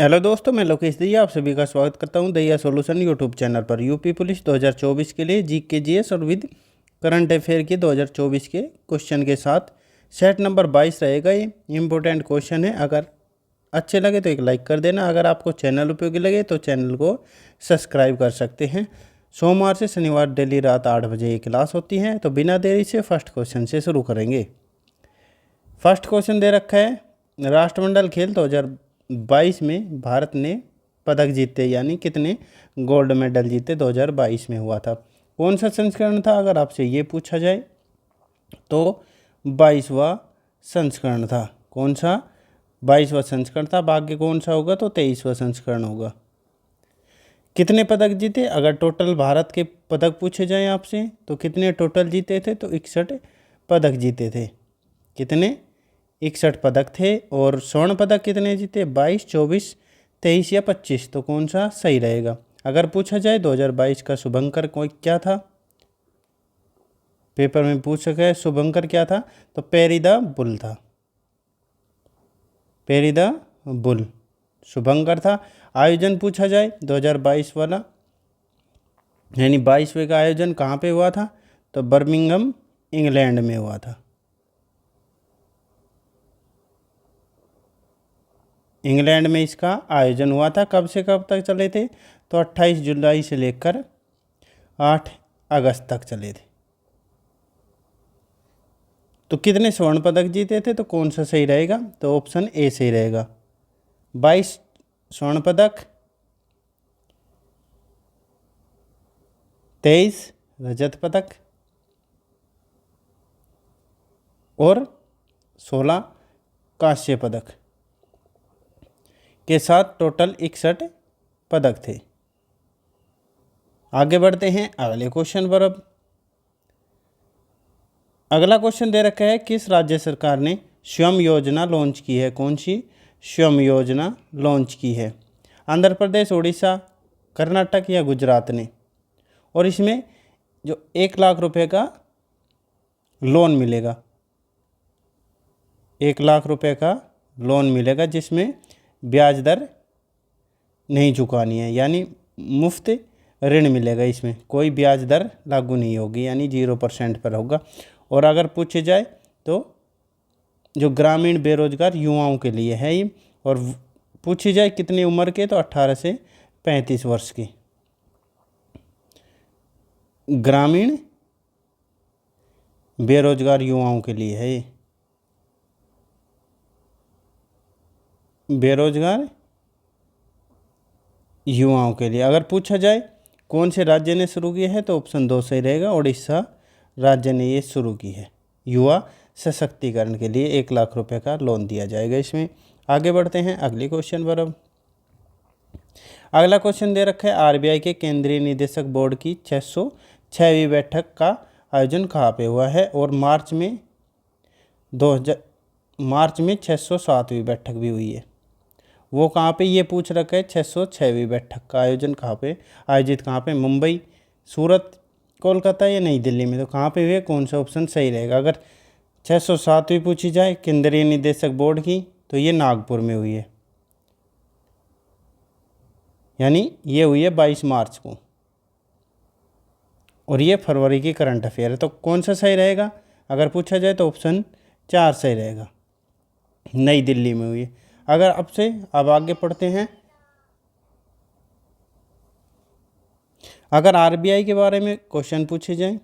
Hello दोस्तों, मैं लोकेश दहिया आप सभी का स्वागत करता हूं दहिया सॉल्यूशन यूट्यूब चैनल पर। यूपी पुलिस 2024 के लिए जीके जीएस और विद करंट अफेयर के 2024 के क्वेश्चन के साथ सेट नंबर 22 रहेगा। ये इम्पोर्टेंट क्वेश्चन है। अगर अच्छे लगे तो एक लाइक कर देना। अगर आपको चैनल उपयोगी लगे तो चैनल को सब्सक्राइब कर सकते हैं। सोमवार से शनिवार डेली रात 8 बजे ये क्लास होती है। तो बिना देरी से फर्स्ट क्वेश्चन से शुरू करेंगे। फर्स्ट क्वेश्चन दे रखा है, राष्ट्रमंडल खेल 2022 में भारत ने पदक जीते, यानी कितने गोल्ड मेडल जीते 2022 में हुआ था। कौन सा संस्करण था अगर आपसे ये पूछा जाए तो 22वां संस्करण था। कौन सा 22वां संस्करण था। भाग्य कौन सा होगा तो 23वां संस्करण होगा। कितने पदक जीते अगर टोटल भारत के पदक पूछे जाएं आपसे तो कितने टोटल जीते थे तो 61 पदक जीते थे। कितने 61 पदक थे। और स्वर्ण पदक कितने जीते 22, 24, 23 या 25। तो कौन सा सही रहेगा। अगर पूछा जाए 2022 का शुभंकर कोई क्या था, पेपर में पूछ सका है शुभंकर क्या था तो पेरी द बुल था। पेरी द बुल शुभंकर था। आयोजन पूछा जाए 2022 वाला, यानी 22वें का आयोजन कहाँ पे हुआ था तो बर्मिंघम इंग्लैंड में हुआ था। इंग्लैंड में इसका आयोजन हुआ था। कब से कब तक चले थे तो 28 जुलाई से लेकर 8 अगस्त तक चले थे। तो कितने स्वर्ण पदक जीते थे तो कौन सा सही रहेगा तो ऑप्शन ए सही रहेगा। 22 स्वर्ण पदक, 23 रजत पदक और 16 कांस्य पदक के साथ टोटल 61 पदक थे। आगे बढ़ते हैं अगले क्वेश्चन पर। अब अगला क्वेश्चन दे रखा है, किस राज्य सरकार ने स्वयं योजना लॉन्च की है। कौन सी स्वयं योजना लॉन्च की है। आंध्र प्रदेश, उड़ीसा, कर्नाटक या गुजरात ने। और इसमें जो 1 लाख रुपए का लोन मिलेगा, 1 लाख रुपए का लोन मिलेगा जिसमें ब्याज दर नहीं चुकानी है, यानी मुफ्त ऋण मिलेगा। इसमें कोई ब्याज दर लागू नहीं होगी, यानी 0% पर होगा। और अगर पूछे जाए तो जो ग्रामीण बेरोजगार युवाओं के लिए है ये। और पूछी जाए कितनी उम्र के तो 18 से 35 वर्ष की ग्रामीण बेरोजगार युवाओं के लिए है ये। बेरोजगार युवाओं के लिए। अगर पूछा जाए कौन से राज्य ने शुरू किया है तो ऑप्शन 2 सही रहेगा। उड़ीसा राज्य ने ये शुरू की है। युवा सशक्तिकरण के लिए 1 लाख रुपए का लोन दिया जाएगा इसमें। आगे बढ़ते हैं अगले क्वेश्चन पर। अब अगला क्वेश्चन दे रखा है, आरबीआई के केंद्रीय निदेशक बोर्ड की 606वीं बैठक का आयोजन कहाँ पे हुआ है। और मार्च में 607वीं बैठक भी हुई है। वो कहाँ पे ये पूछ रखा है 606वीं बैठक का आयोजन कहाँ पे आयोजित कहाँ पे, मुंबई, सूरत, कोलकाता या नई दिल्ली में। तो कहाँ पे हुए, कौन सा ऑप्शन सही रहेगा। अगर 607वीं पूछी जाए केंद्रीय निदेशक बोर्ड की तो ये नागपुर में हुई है, यानी ये हुई है 22 मार्च को। और ये फरवरी की करंट अफेयर है। तो कौन सा सही रहेगा अगर पूछा जाए तो ऑप्शन 4 सही रहेगा, नई दिल्ली में हुई है। अगर अब आगे पढ़ते हैं, अगर आरबीआई के बारे में क्वेश्चन पूछे जाए,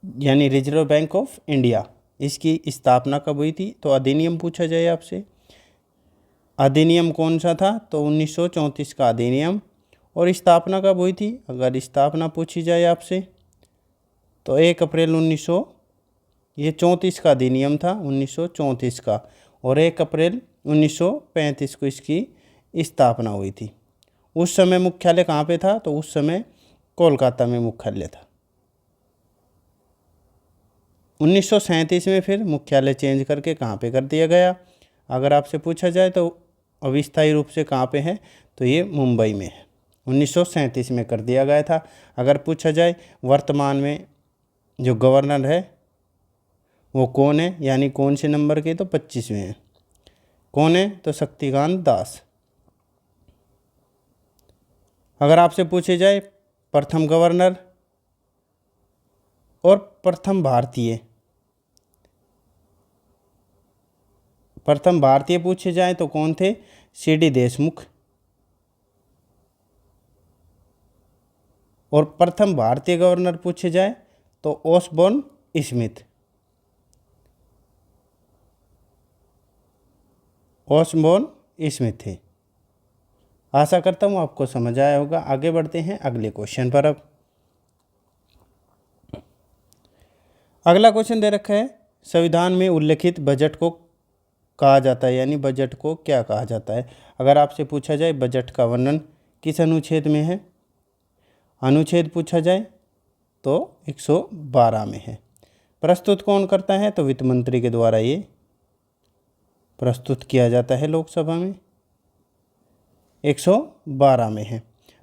यानी रिजर्व बैंक ऑफ इंडिया, इसकी स्थापना कब हुई थी तो अधिनियम पूछा जाए आपसे, अधिनियम कौन सा था तो 1934 का अधिनियम। और स्थापना कब हुई थी अगर स्थापना पूछी जाए आपसे तो 1 अप्रैल 1934 का अधिनियम था 1934 का। और 1 अप्रैल 1935 को इसकी स्थापना हुई थी। उस समय मुख्यालय कहाँ पे था तो उस समय कोलकाता में मुख्यालय था। 1937 में फिर मुख्यालय चेंज करके कहाँ पे कर दिया गया। अगर आपसे पूछा जाए तो अविस्थायी रूप से कहाँ पे है तो ये मुंबई में है। 1937 में कर दिया गया था। अगर पूछा जाए वर्तमान में जो गवर्नर है वो कौन है, यानी कौन से नंबर के तो 25वें हैं। कौन है? तो शक्तिकांत दास। अगर आपसे पूछे जाए प्रथम गवर्नर और प्रथम भारतीय, प्रथम भारतीय पूछे जाए तो कौन थे? सीडी देशमुख। और प्रथम भारतीय गवर्नर पूछे जाए तो ओसबोर्न स्मिथ। ओसबोर्न स्मिथ थे। आशा करता हूँ आपको समझ आया होगा। आगे बढ़ते हैं अगले क्वेश्चन पर। अब अगला क्वेश्चन दे रखा है, संविधान में उल्लिखित बजट को कहा जाता है, यानी बजट को क्या कहा जाता है? अगर आपसे पूछा जाए बजट का वर्णन किस अनुच्छेद में है? अनुच्छेद पूछा जाए तो 112 में है। प्रस्तुत कौन करता है? तो वित्त मंत्री के द्वारा ये प्रस्तुत किया जाता है लोकसभा में। 112 में है।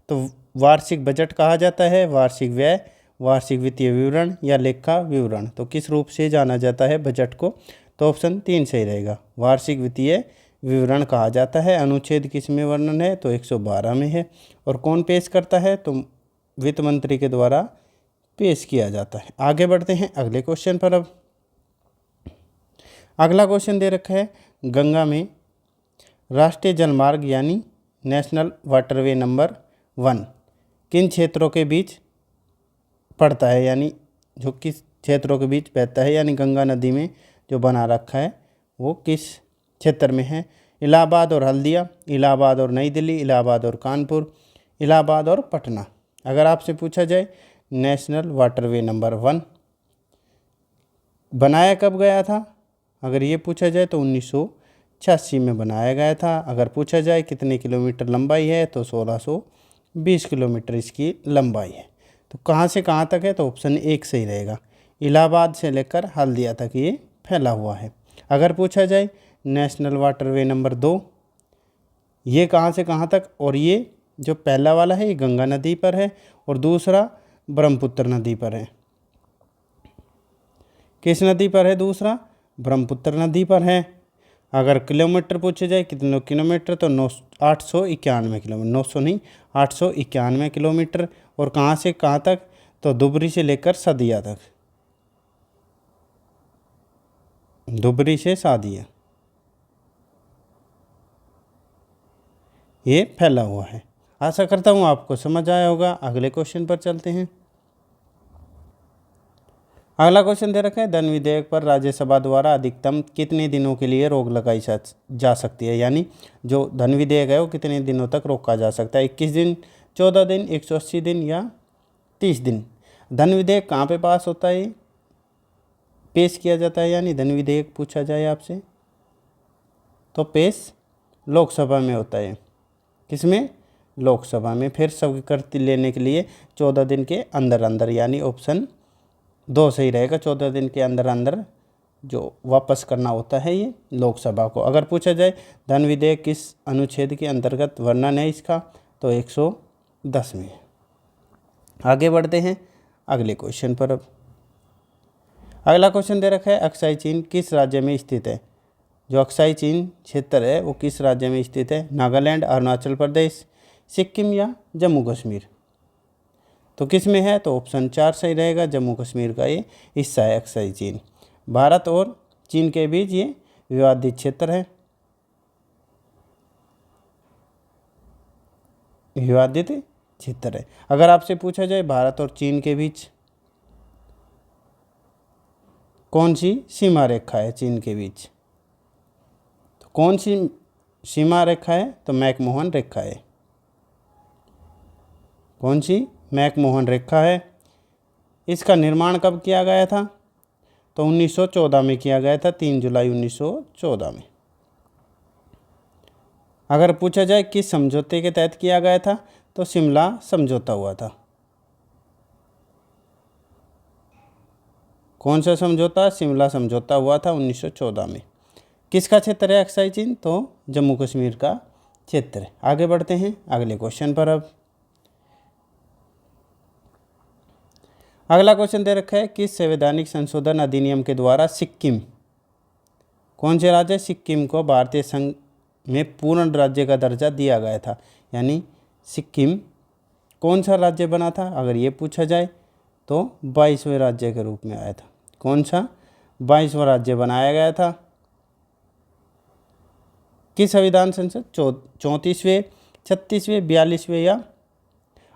तो वार्षिक बजट कहा जाता है वार्षिक व्यय, वार्षिक वित्तीय विवरण या लेखा विवरण। तो किस रूप से जाना जाता है बजट को? तो ऑप्शन 3 सही रहेगा, वार्षिक वित्तीय विवरण कहा जाता है। अनुच्छेद किस में वर्णन है? तो 112 में है। और कौन पेश करता है? तो वित्त मंत्री के द्वारा पेश किया जाता है। आगे बढ़ते हैं अगले क्वेश्चन पर। अब अगला क्वेश्चन दे रखा है, गंगा में राष्ट्रीय जलमार्ग यानी नेशनल वाटरवे नंबर 1 किन क्षेत्रों के बीच पड़ता है, यानी जो किस क्षेत्रों के बीच बहता है, यानी गंगा नदी में जो बना रखा है वो किस क्षेत्र में है? इलाहाबाद और हल्दिया, इलाहाबाद और नई दिल्ली, इलाहाबाद और कानपुर, इलाहाबाद और पटना। अगर आपसे पूछा जाए नेशनल वाटरवे नंबर 1 बनाया कब गया था? अगर ये पूछा जाए तो 1986 में बनाया गया था। अगर पूछा जाए कितने किलोमीटर लंबाई है तो 1620 किलोमीटर इसकी लंबाई है। तो कहाँ से कहाँ तक है? तो ऑप्शन 1 सही रहेगा, इलाहाबाद से लेकर हल्दिया तक ये फैला हुआ है। अगर पूछा जाए नेशनल वाटरवे नंबर 2 ये कहाँ से कहाँ तक? और ये जो पहला वाला है ये गंगा नदी पर है और दूसरा ब्रह्मपुत्र नदी पर है। किस नदी पर है? दूसरा ब्रह्मपुत्र नदी पर है। अगर किलोमीटर पूछे जाए कितने किलोमीटर, तो 891 किलोमीटर, 900 नहीं 891 किलोमीटर। और कहाँ से कहाँ तक? तो धुबरी से लेकर सदिया तक, धुबरी से सादिया ये फैला हुआ है। आशा करता हूँ आपको समझ आया होगा। अगले क्वेश्चन पर चलते हैं। अगला क्वेश्चन दे रखा है, धन विधेयक पर राज्यसभा द्वारा अधिकतम कितने दिनों के लिए रोक लगाई जा सकती है, यानी जो धन विधेयक है वो कितने दिनों तक रोका जा सकता है? 21 दिन, 14 दिन, 180 दिन या 30 दिन। धन विधेयक कहाँ पे पास होता है, पेश किया जाता है, यानी धन विधेयक पूछा जाए आपसे तो पेश लोकसभा में होता है। किसमें? लोकसभा में। फिर स्वीकृति लेने के लिए 14 दिन के अंदर अंदर, यानी ऑप्शन 2 सही रहेगा, 14 दिन के अंदर अंदर जो वापस करना होता है ये लोकसभा को। अगर पूछा जाए धन विधेयक किस अनुच्छेद के अंतर्गत वर्णन है इसका, तो 110 में। आगे बढ़ते हैं अगले क्वेश्चन पर। अब अगला क्वेश्चन दे रखा है, अक्साई चीन किस राज्य में स्थित है? जो अक्साई चीन क्षेत्र है वो किस राज्य में स्थित है? नागालैंड, अरुणाचल प्रदेश, सिक्किम या जम्मू कश्मीर। तो किस में है? तो ऑप्शन 4 सही रहेगा, जम्मू कश्मीर का ये हिस्सा है अक्साई चीन। भारत और चीन के बीच ये विवादित क्षेत्र है, विवादित क्षेत्र है। अगर आपसे पूछा जाए भारत और चीन के बीच कौन सी सीमा रेखा है चीन के बीच, तो कौन सी सीमा रेखा है? तो मैकमोहन रेखा है। कौन सी? मैकमोहन रेखा है। इसका निर्माण कब किया गया था? तो 1914 में किया गया था, 3 जुलाई 1914 में। अगर पूछा जाए किस समझौते के तहत किया गया था, तो शिमला समझौता हुआ था। कौन सा समझौता? शिमला समझौता हुआ था 1914 में। किसका क्षेत्र है अक्साई चीन? तो जम्मू कश्मीर का क्षेत्र है। आगे बढ़ते हैं अगले क्वेश्चन पर। अब अगला क्वेश्चन दे रखा है, किस संवैधानिक संशोधन अधिनियम के द्वारा सिक्किम कौन से राज्य सिक्किम को भारतीय संघ में पूर्ण राज्य का दर्जा दिया गया था, यानी सिक्किम कौन सा राज्य बना था, अगर ये पूछा जाए तो 22वें राज्य के रूप में आया था। कौन सा 22वां राज्य बनाया गया था। किस संविधान संशोधन 34वें, 36वें, 42वें या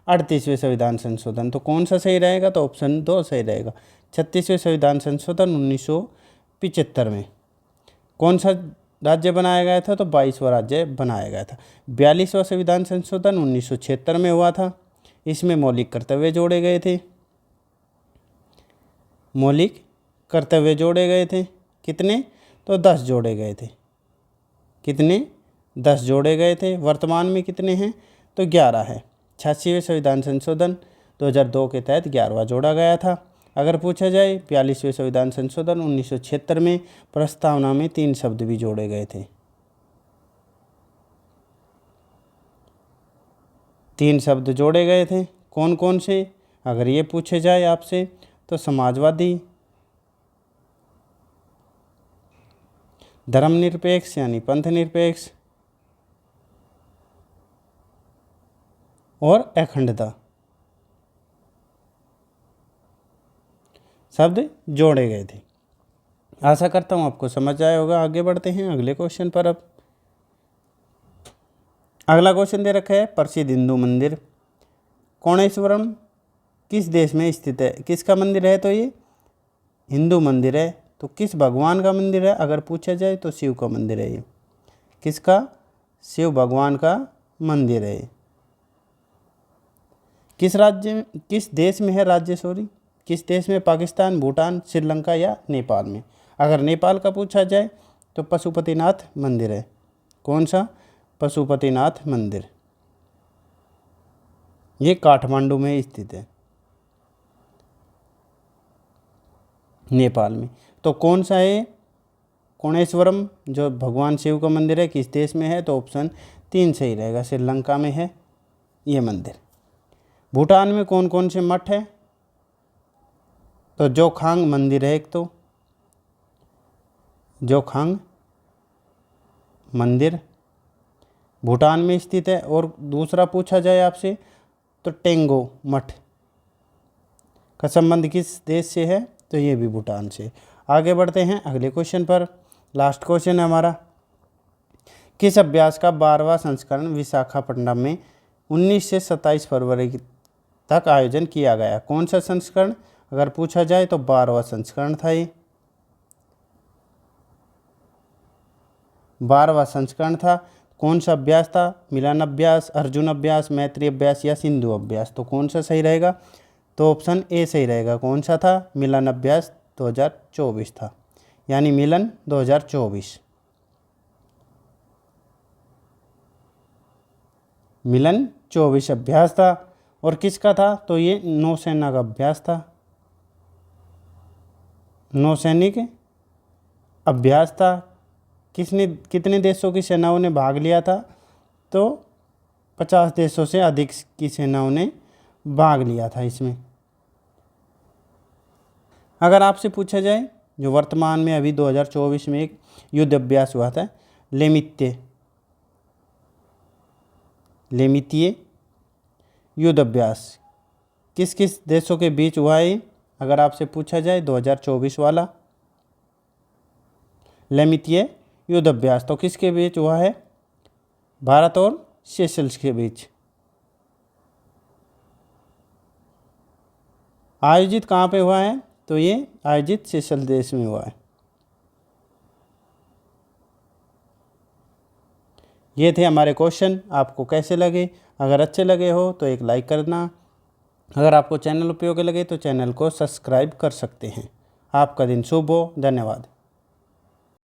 38वें संविधान संशोधन, तो कौन सा सही रहेगा, तो ऑप्शन 2 सही रहेगा। 36वें संविधान संशोधन 1975 में। कौन सा राज्य बनाया गया था, तो 22वां राज्य बनाया गया था। 42वां संविधान संशोधन 1976 में हुआ था। इसमें मौलिक कर्तव्य जोड़े गए थे। मौलिक कर्तव्य जोड़े गए थे कितने, तो 10 जोड़े गए थे। कितने, 10 जोड़े गए थे। वर्तमान में कितने हैं, तो 11 है। 86वें संविधान संशोधन 2002 के तहत 11वां जोड़ा गया था। अगर पूछा जाए 42वें संविधान संशोधन 1976 में प्रस्तावना में 3 शब्द भी जोड़े गए थे। 3 शब्द जोड़े गए थे। कौन कौन से, अगर ये पूछे जाए आपसे, तो समाजवादी, धर्मनिरपेक्ष यानी पंथ निरपेक्ष और अखंडता शब्द जोड़े गए थे। आशा करता हूँ आपको समझ आया होगा। आगे बढ़ते हैं अगले क्वेश्चन पर। अब अगला क्वेश्चन दे रखा है, प्रसिद्ध हिंदू मंदिर कोणेश्वरम किस देश में स्थित है। किसका मंदिर है, तो ये हिंदू मंदिर है। तो किस भगवान का मंदिर है, अगर पूछा जाए तो शिव का मंदिर है ये। किसका, शिव भगवान का मंदिर है। किस राज्य, किस देश में है राज्य, किस देश में, पाकिस्तान, भूटान, श्रीलंका या नेपाल में। अगर नेपाल का पूछा जाए तो पशुपतिनाथ मंदिर है। कौन सा, पशुपतिनाथ मंदिर, ये काठमांडू में स्थित है, नेपाल में। तो कौन सा है, कोणेश्वरम जो भगवान शिव का मंदिर है, किस देश में है, तो ऑप्शन 3 सही रहेगा, श्रीलंका में है ये मंदिर। भूटान में कौन कौन से मठ है, तो जोखांग मंदिर है एक, तो जोखांग मंदिर भूटान में स्थित है। और दूसरा पूछा जाए आपसे तो टेंगो मठ का संबंध किस देश से है, तो ये भी भूटान से। आगे बढ़ते हैं अगले क्वेश्चन पर। लास्ट क्वेश्चन है हमारा, किस अभ्यास का 12वां संस्करण विशाखापट्टनम में 19 से 27 फरवरी तक आयोजन किया गया। कौन सा संस्करण, अगर पूछा जाए तो 12वां संस्करण था ये, 12वां संस्करण था। कौन सा अभ्यास था, मिलन अभ्यास, अर्जुन अभ्यास, मैत्री अभ्यास या सिंधु अभ्यास, तो कौन सा सही रहेगा, तो ऑप्शन ए सही रहेगा। कौन सा था, मिलन अभ्यास 2024 था, यानी मिलन 2024, मिलन 24 अभ्यास था। और किसका था, तो ये नौसेना का अभ्यास था, नौसैनिक अभ्यास था। किसने, कितने देशों की सेनाओं ने भाग लिया था, तो 50 देशों से अधिक की सेनाओं ने भाग लिया था इसमें। अगर आपसे पूछा जाए जो वर्तमान में अभी 2024 में एक युद्ध अभ्यास हुआ था, लेमितिये युद्ध अभ्यास, किस किस देशों के बीच हुआ है, अगर आपसे पूछा जाए 2024 वाला लेमितिये युद्ध अभ्यास, तो किसके बीच हुआ है, भारत और सेशल्स के बीच। आयोजित कहाँ पे हुआ है, तो ये आयोजित सेशल देश में हुआ है। ये थे हमारे क्वेश्चन। आपको कैसे लगे, अगर अच्छे लगे हो तो एक लाइक करना। अगर आपको चैनल उपयोगी लगे तो चैनल को सब्सक्राइब कर सकते हैं। आपका दिन शुभ हो। धन्यवाद।